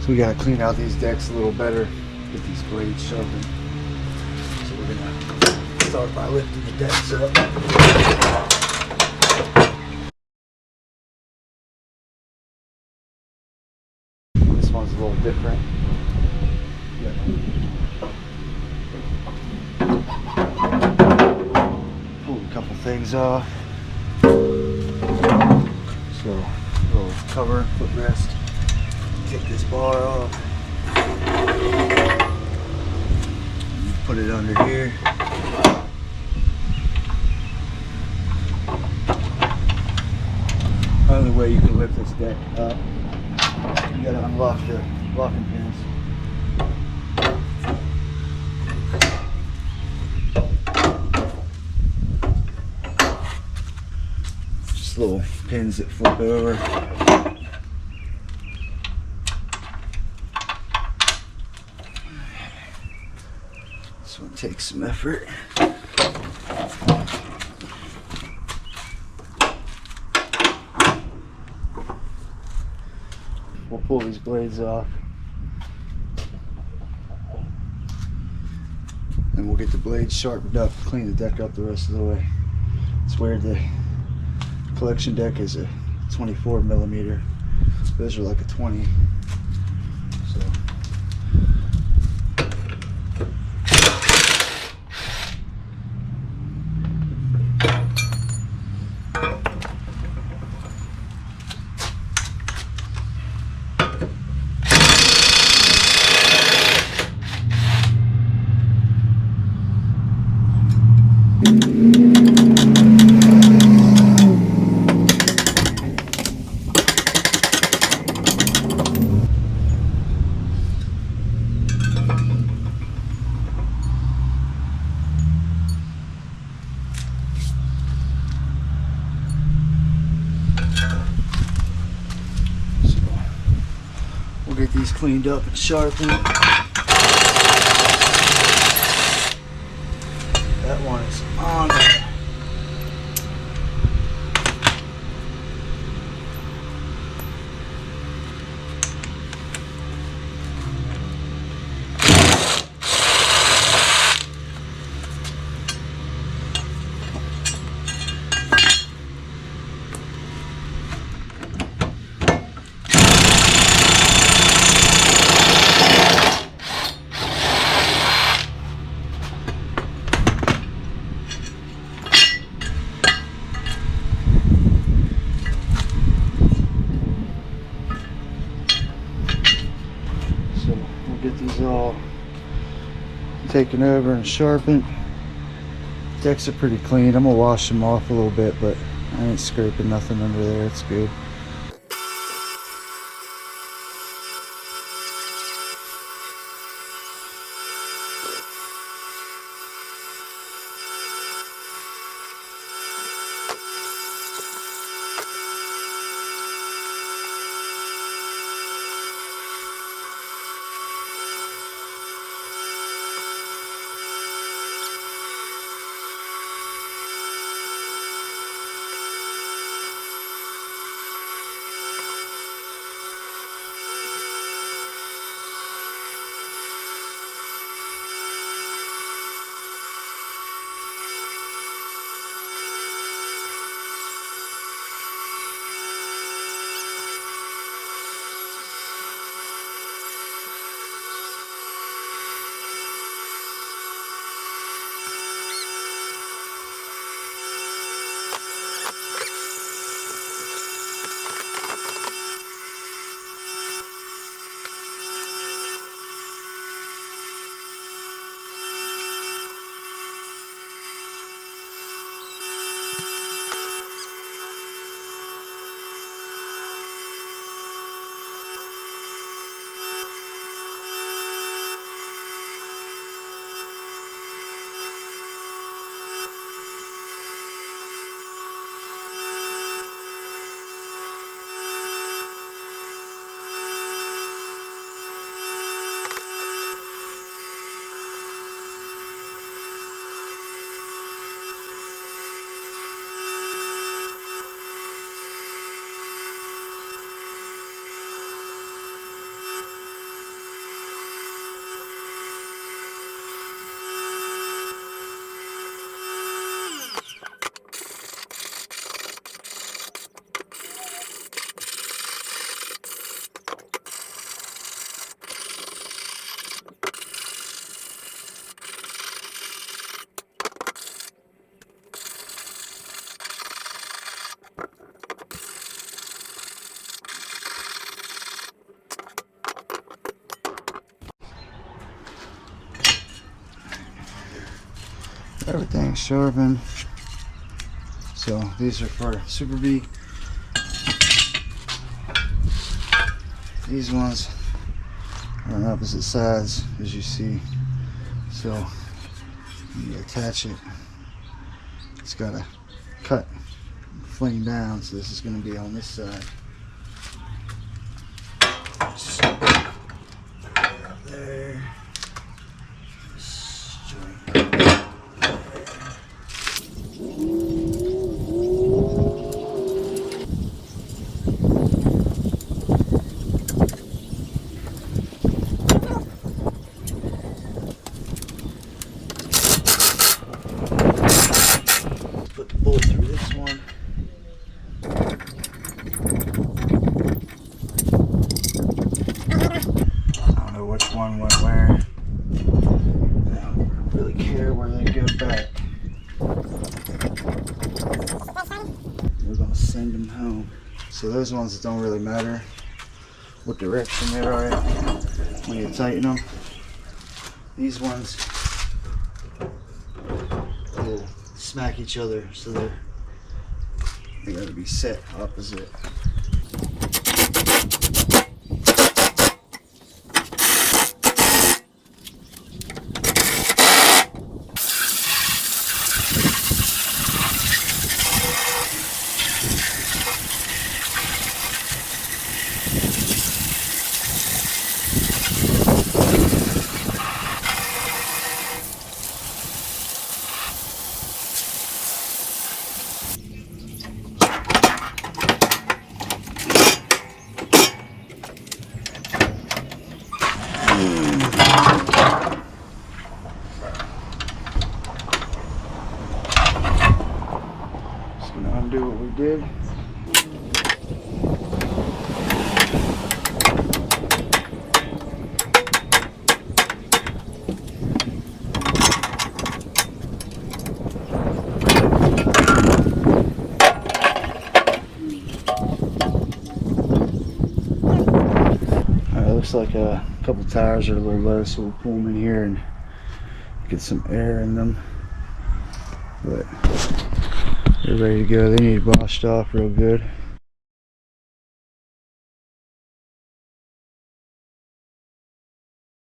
So we gotta clean out these decks a little better, get these blades sharpened. So we're gonna start by lifting the decks up. This one's a little different. Pull a couple things off. So, little cover, footrest. Take this bar off. Put it under here. Only way you can lift this deck up, you gotta unlock the locking pins. Just little pins that flip over. This one takes some effort. We'll pull these blades off and we'll get the blades sharpened up, clean the deck up the rest of the way. It's weird, the collection deck is a 24 millimeter. Those are like a 20. So we'll get these cleaned up and sharpened. That one is on there. So we'll get these all taken over and sharpened. Decks are pretty clean. I'm gonna wash them off a little bit, but I ain't scraping nothing under there. It's good. Everything's Sharpen. So these are for Super B. These ones are on opposite sides, as you see. So you attach it. It's got a cut fling down, so this is going to be on this side. So, up there. Put the bullet through this one. I don't know which one went where. I don't really care where they go back. We're gonna send them home. So those ones don't really matter what direction they are in when you tighten them. These ones will smack each other, so they gotta be set opposite. Just gonna undo what we did. Looks like a couple tires are a little low, so we'll pull them in here and get some air in them. But they're ready to go. They need washed off real good.